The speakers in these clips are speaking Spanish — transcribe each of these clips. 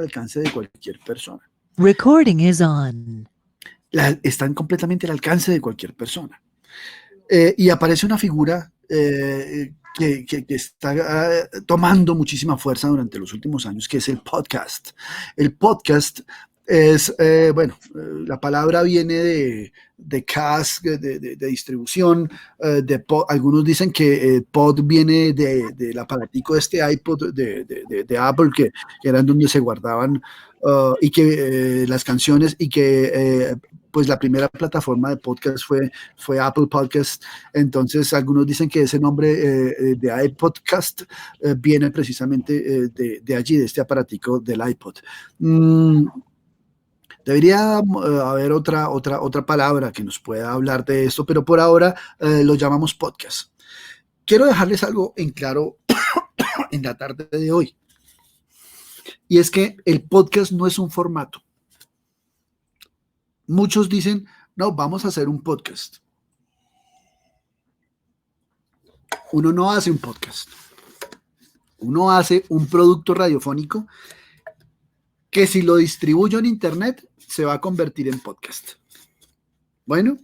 alcance de cualquier persona. Recording is on. Están completamente al alcance de cualquier persona. Y aparece una figura que está tomando muchísima fuerza durante los últimos años, que es el podcast. El podcast es, la palabra viene de cast, de distribución. Algunos dicen que pod viene del aparatico de este iPod de Apple, que eran donde se guardaban y que las canciones, y que pues la primera plataforma de podcast fue Apple Podcast. Entonces algunos dicen que ese nombre de iPodcast viene precisamente de allí, de este aparatico del iPod. Debería haber otra palabra que nos pueda hablar de esto, pero por ahora lo llamamos podcast. Quiero dejarles algo en claro en la tarde de hoy, y es que el podcast no es un formato. Muchos dicen, no, vamos a hacer un podcast. Uno no hace un podcast. Uno hace un producto radiofónico que, si lo distribuyo en internet, se va a convertir en podcast. Bueno,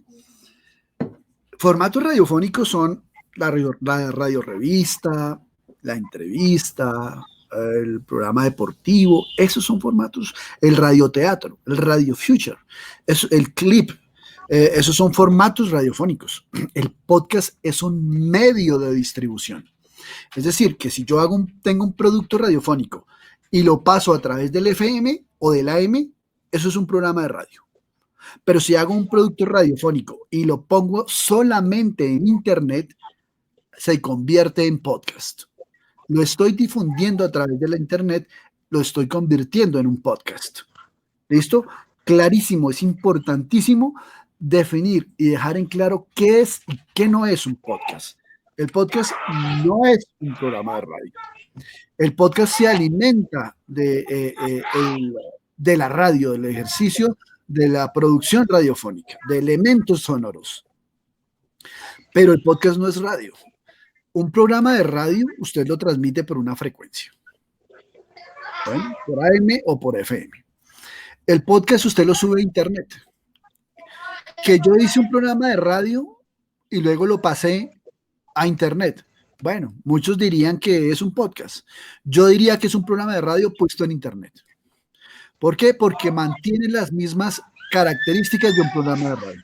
formatos radiofónicos son la radio revista, la entrevista, el programa deportivo. Esos son formatos. El radioteatro, el radio future, el clip. Esos son formatos radiofónicos. El podcast es un medio de distribución. Es decir, que si yo tengo un producto radiofónico y lo paso a través del FM o del AM, eso es un programa de radio. Pero si hago un producto radiofónico y lo pongo solamente en internet, se convierte en podcast. Lo estoy difundiendo a través de la internet, lo estoy convirtiendo en un podcast. ¿Listo? Clarísimo, es importantísimo definir y dejar en claro qué es y qué no es un podcast. El podcast no es un programa de radio. El podcast se alimenta de la radio, del ejercicio de la producción radiofónica, de elementos sonoros. Pero el podcast no es radio. Un programa de radio usted lo transmite por una frecuencia. Bueno, por AM o por FM. El podcast usted lo sube a internet. Que yo hice un programa de radio y luego lo pasé a internet. Bueno, muchos dirían que es un podcast. Yo diría que es un programa de radio puesto en internet. ¿Por qué? Porque mantiene las mismas características de un programa de radio.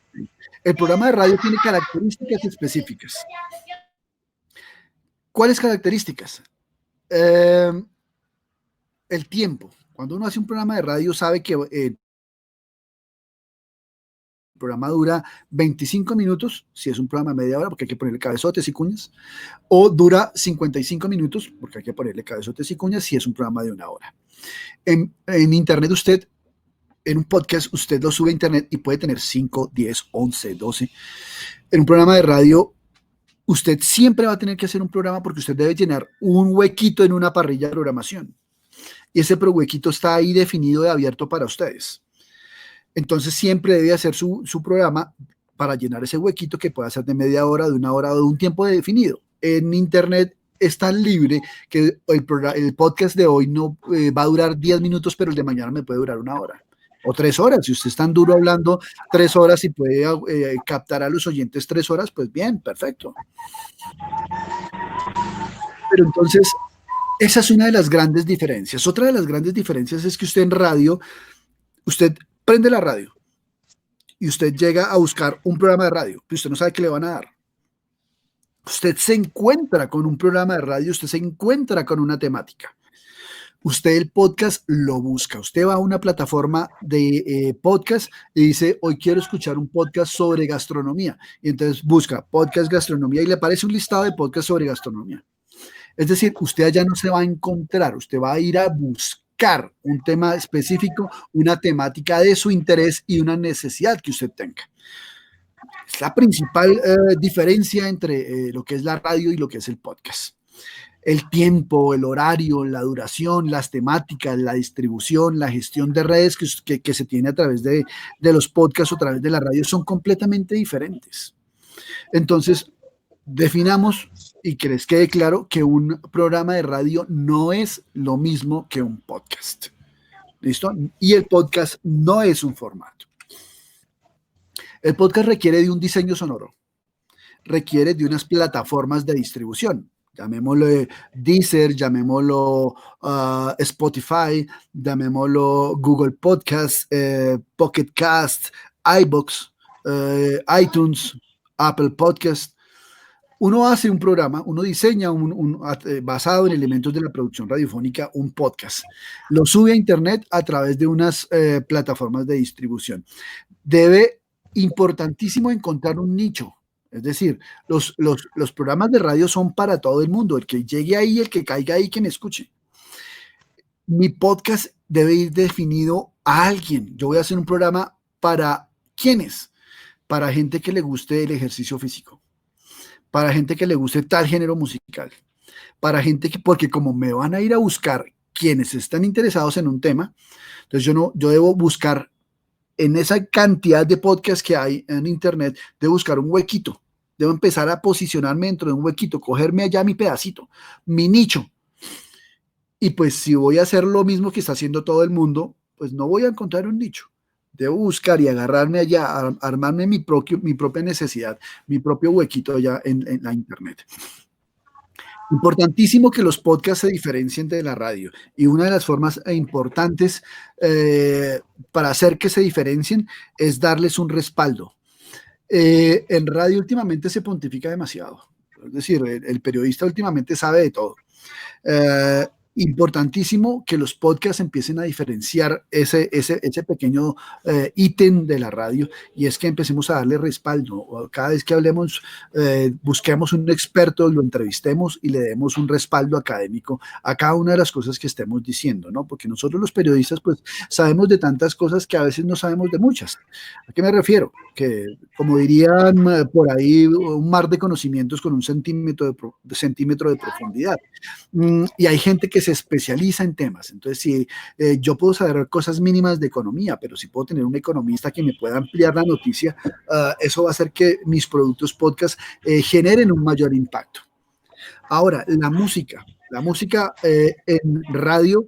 El programa de radio tiene características específicas. ¿Cuáles características? El tiempo. Cuando uno hace un programa de radio, sabe que el programa dura 25 minutos, si es un programa de media hora, porque hay que ponerle cabezotes y cuñas, o dura 55 minutos, porque hay que ponerle cabezotes y cuñas, si es un programa de una hora. En internet usted, en un podcast, usted lo sube a internet y puede tener 5, 10, 11, 12. En un programa de radio, usted siempre va a tener que hacer un programa porque usted debe llenar un huequito en una parrilla de programación. Y ese huequito está ahí definido y abierto para ustedes. Entonces siempre debe hacer su programa para llenar ese huequito, que puede ser de media hora, de una hora o de un tiempo definido. En internet es tan libre que el podcast de hoy no va a durar 10 minutos, pero el de mañana me puede durar una hora o 3 horas. Si usted es tan duro hablando 3 horas y puede captar a los oyentes 3 horas, pues bien, perfecto. Pero entonces, esa es una de las grandes diferencias. Otra de las grandes diferencias es que usted en radio, usted prende la radio y usted llega a buscar un programa de radio que usted no sabe qué le van a dar. Usted se encuentra con un programa de radio, usted se encuentra con una temática. Usted el podcast lo busca. Usted va a una plataforma de podcast y dice, hoy quiero escuchar un podcast sobre gastronomía. Y entonces busca podcast gastronomía y le aparece un listado de podcasts sobre gastronomía. Es decir, usted allá no se va a encontrar, usted va a ir a buscar un tema específico, una temática de su interés y una necesidad que usted tenga. Es la principal diferencia entre lo que es la radio y lo que es el podcast. El tiempo, el horario, la duración, las temáticas, la distribución, la gestión de redes que se tiene a través de los podcasts o a través de la radio son completamente diferentes. Entonces, definamos y que les quede claro que un programa de radio no es lo mismo que un podcast. ¿Listo? Y el podcast no es un formato. El podcast requiere de un diseño sonoro, requiere de unas plataformas de distribución. Llamémoslo Deezer, llamémoslo Spotify, llamémoslo Google Podcast, Pocket Cast, iBox, iTunes, Apple Podcast. Uno hace un programa, uno diseña basado en elementos de la producción radiofónica, un podcast. Lo sube a internet a través de unas plataformas de distribución. Debe, importantísimo, encontrar un nicho. Es decir, los programas de radio son para todo el mundo. El que llegue ahí, el que caiga ahí, que me escuche. Mi podcast debe ir definido a alguien. Yo voy a hacer un programa para ¿quiénes? Para gente que le guste el ejercicio físico, para gente que le guste tal género musical, para gente que, porque como me van a ir a buscar quienes están interesados en un tema, entonces yo debo buscar en esa cantidad de podcasts que hay en internet, debo buscar un huequito, debo empezar a posicionarme dentro de un huequito, cogerme allá mi pedacito, mi nicho. Y pues si voy a hacer lo mismo que está haciendo todo el mundo, pues no voy a encontrar un nicho. Debo buscar y agarrarme allá, armarme mi propia necesidad, mi propio huequito allá en la internet. Importantísimo que los podcasts se diferencien de la radio, y una de las formas importantes para hacer que se diferencien es darles un respaldo. En radio últimamente se pontifica demasiado, es decir, el periodista últimamente sabe de todo. Importantísimo que los podcasts empiecen a diferenciar ese pequeño ítem de la radio, y es que empecemos a darle respaldo. Cada vez que hablemos, busquemos un experto, lo entrevistemos y le demos un respaldo académico a cada una de las cosas que estemos diciendo, ¿no? Porque nosotros los periodistas pues sabemos de tantas cosas que a veces no sabemos de muchas. ¿A qué me refiero? Que, como dirían por ahí, un mar de conocimientos con un centímetro de profundidad. Y hay gente que se especializa en temas. Entonces, si yo puedo saber cosas mínimas de economía, pero si puedo tener un economista que me pueda ampliar la noticia, eso va a hacer que mis productos podcast generen un mayor impacto. Ahora, la música en radio,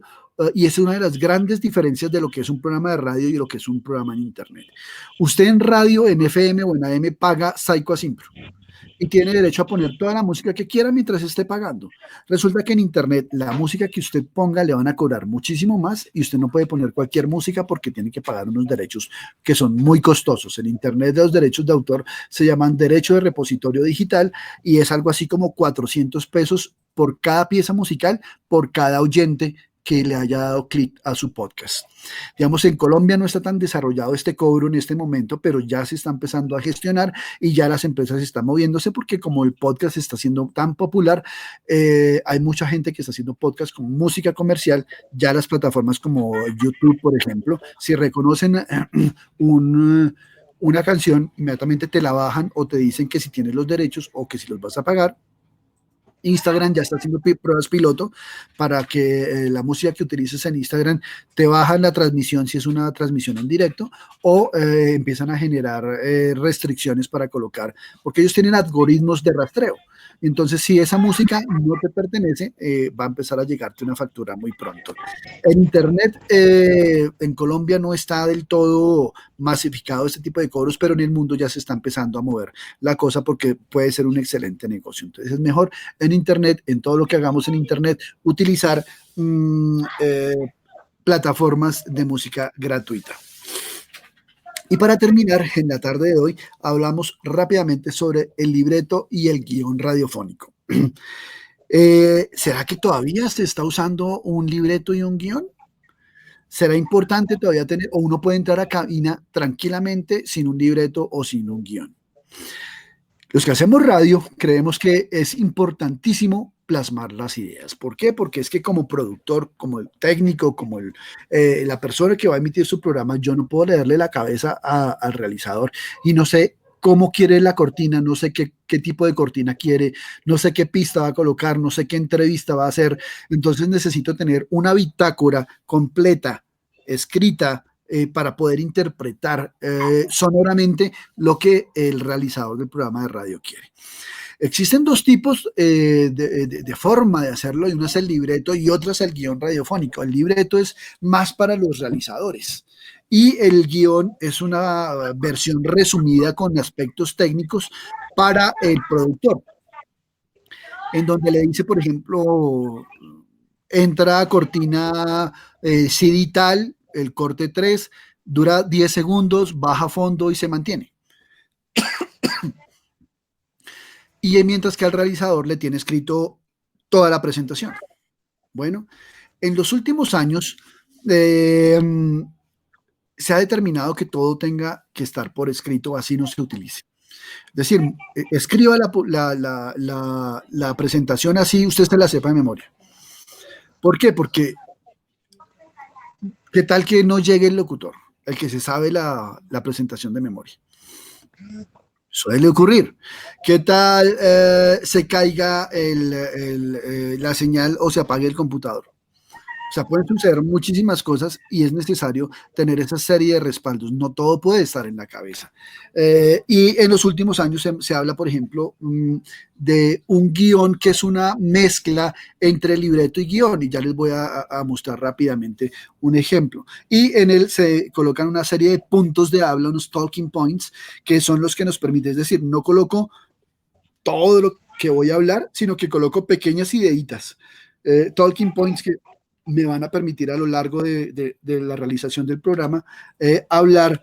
y es una de las grandes diferencias de lo que es un programa de radio y lo que es un programa en internet. Usted en radio, en FM o en AM, paga Saico a Simpro y tiene derecho a poner toda la música que quiera mientras esté pagando. Resulta que en internet la música que usted ponga le van a cobrar muchísimo más, y usted no puede poner cualquier música porque tiene que pagar unos derechos que son muy costosos. En internet los derechos de autor se llaman derecho de repositorio digital, y es algo así como 400 pesos por cada pieza musical, por cada oyente que le haya dado clic a su podcast. Digamos, en Colombia no está tan desarrollado este cobro en este momento, pero ya se está empezando a gestionar y ya las empresas están moviéndose, porque como el podcast está siendo tan popular, hay mucha gente que está haciendo podcast con música comercial. Ya las plataformas como YouTube, por ejemplo, si reconocen una canción, inmediatamente te la bajan o te dicen que si tienes los derechos o que si los vas a pagar. Instagram ya está haciendo pruebas piloto para que la música que utilices en Instagram te bajan la transmisión si es una transmisión en directo, o empiezan a generar restricciones para colocar, porque ellos tienen algoritmos de rastreo. Entonces, si esa música no te pertenece, va a empezar a llegarte una factura muy pronto. En internet, en Colombia no está del todo masificado este tipo de cobros, pero en el mundo ya se está empezando a mover la cosa, porque puede ser un excelente negocio. Entonces, es mejor en internet, en todo lo que hagamos en internet, utilizar plataformas de música gratuita. Y para terminar, en la tarde de hoy hablamos rápidamente sobre el libreto y el guión radiofónico. ¿Será que todavía se está usando un libreto y un guión? ¿Será importante todavía tener, o uno puede entrar a cabina tranquilamente sin un libreto o sin un guión? Los que hacemos radio creemos que es importantísimo plasmar las ideas. ¿Por qué? Porque es que como productor, como el técnico, como la persona que va a emitir su programa, yo no puedo leerle la cabeza al realizador y no sé cómo quiere la cortina, no sé qué tipo de cortina quiere, no sé qué pista va a colocar, no sé qué entrevista va a hacer. Entonces necesito tener una bitácora completa, escrita, para poder interpretar sonoramente lo que el realizador del programa de radio quiere. Existen dos tipos de forma de hacerlo, y uno es el libreto y otro es el guión radiofónico. El libreto es más para los realizadores y el guión es una versión resumida con aspectos técnicos para el productor, en donde le dice, por ejemplo, entra cortina CD tal, el corte 3, dura 10 segundos, baja fondo y se mantiene. Y mientras que al realizador le tiene escrito toda la presentación. Bueno, en los últimos años eh, se ha determinado que todo tenga que estar por escrito, así no se utilice. Es decir, escriba la presentación así, usted se la sepa de memoria. ¿Por qué? Porque ¿qué tal que no llegue el locutor, el que se sabe la presentación de memoria? Suele ocurrir. ¿Qué tal se caiga la señal o se apague el computador? O sea, pueden suceder muchísimas cosas y es necesario tener esa serie de respaldos. No todo puede estar en la cabeza. Y en los últimos años se habla, por ejemplo, de un guión que es una mezcla entre libreto y guión. Y ya les voy a mostrar rápidamente un ejemplo. Y en él se colocan una serie de puntos de habla, unos talking points, que son los que nos permiten, es decir, no coloco todo lo que voy a hablar, sino que coloco pequeñas ideitas, talking points que me van a permitir a lo largo de la realización del programa hablar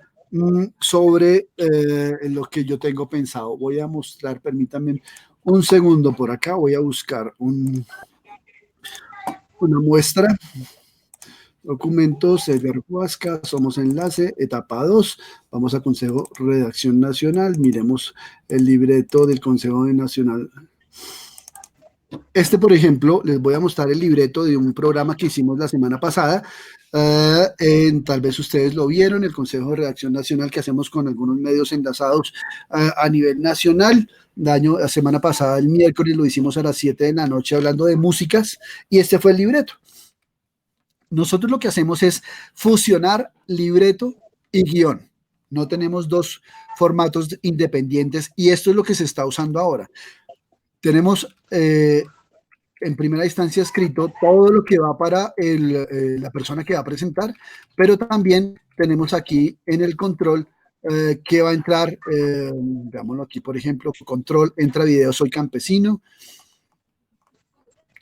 sobre lo que yo tengo pensado. Voy a mostrar, permítanme un segundo por acá, voy a buscar una muestra. Documentos, Edgar Huasca, somos enlace, etapa 2, vamos a Consejo Redacción Nacional, miremos el libreto del Consejo Nacional. Por ejemplo, les voy a mostrar el libreto de un programa que hicimos la semana pasada. Tal vez ustedes lo vieron, el Consejo de Redacción Nacional que hacemos con algunos medios enlazados a nivel nacional. La semana pasada, el miércoles, lo hicimos a las 7 de la noche hablando de músicas y este fue el libreto. Nosotros lo que hacemos es fusionar libreto y guión. No tenemos dos formatos independientes y esto es lo que se está usando ahora. Tenemos en primera instancia escrito todo lo que va para la persona que va a presentar, pero también tenemos aquí en el control que va a entrar, veámoslo aquí, por ejemplo, control, entra video Soy Campesino,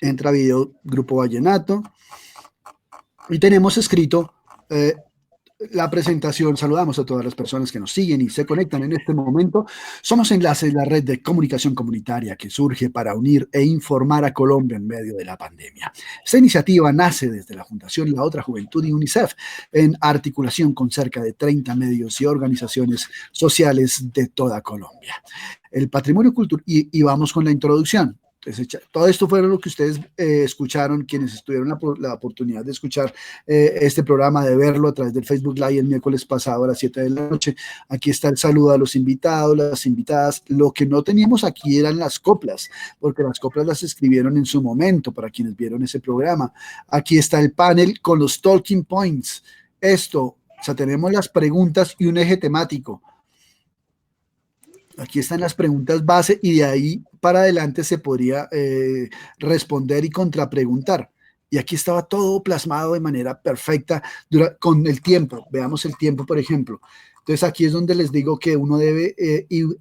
entra video Grupo Vallenato, y tenemos escrito la presentación. Saludamos a todas las personas que nos siguen y se conectan en este momento. Somos Enlace, la red de comunicación comunitaria que surge para unir e informar a Colombia en medio de la pandemia. Esta iniciativa nace desde la Fundación La Otra Juventud y UNICEF en articulación con cerca de 30 medios y organizaciones sociales de toda Colombia. El patrimonio cultural, y vamos con la introducción. Entonces, todo esto fue lo que ustedes escucharon, quienes tuvieron la oportunidad de escuchar este programa, de verlo a través del Facebook Live el miércoles pasado a las 7 de la noche. Aquí está el saludo a los invitados, las invitadas. Lo que no teníamos aquí eran las coplas, porque las coplas las escribieron en su momento para quienes vieron ese programa. Aquí está el panel con los talking points. O sea, tenemos las preguntas y un eje temático. Aquí están las preguntas base y de ahí para adelante se podría responder y contrapreguntar. Y aquí estaba todo plasmado de manera perfecta con el tiempo. Veamos el tiempo, por ejemplo. Entonces aquí es donde les digo que uno debe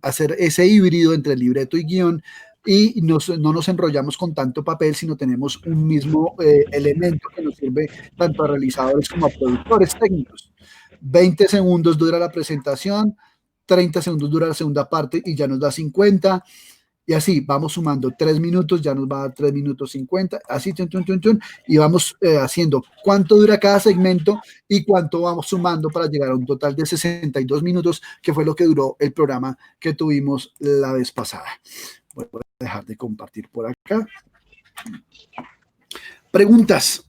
hacer ese híbrido entre libreto y guión y no nos enrollamos con tanto papel, sino tenemos un mismo elemento que nos sirve tanto a realizadores como a productores técnicos. 20 segundos dura la presentación, 30 segundos dura la segunda parte y ya nos da 50. Y así vamos sumando 3 minutos, ya nos va a dar 3 minutos 50, así, y vamos haciendo cuánto dura cada segmento y cuánto vamos sumando para llegar a un total de 62 minutos, que fue lo que duró el programa que tuvimos la vez pasada. Voy a dejar de compartir por acá. Preguntas.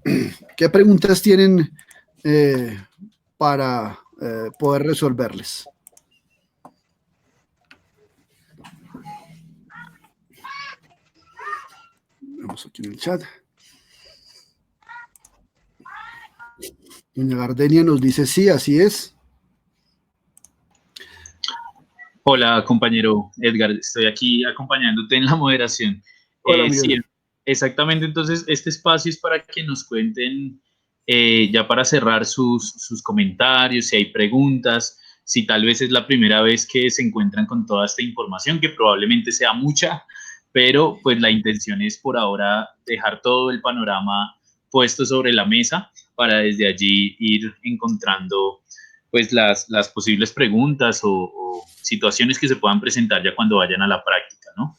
¿Qué preguntas tienen para poder resolverles? Vamos aquí en el chat. Doña Gardenia nos dice sí, así es. Hola, compañero Edgar, estoy aquí acompañándote en la moderación. Hola, Sí, Miguel. exactamente, entonces este espacio es para que nos cuenten, ya para cerrar sus comentarios, si hay preguntas, si tal vez es la primera vez que se encuentran con toda esta información, que probablemente sea mucha, pero pues la intención es por ahora dejar todo el panorama puesto sobre la mesa para desde allí ir encontrando pues las posibles preguntas o situaciones que se puedan presentar ya cuando vayan a la práctica, ¿no?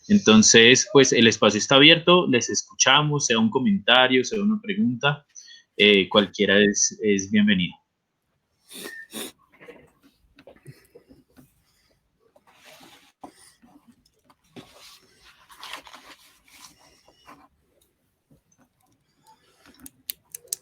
Entonces, pues el espacio está abierto, les escuchamos, sea un comentario, sea una pregunta, cualquiera es bienvenido.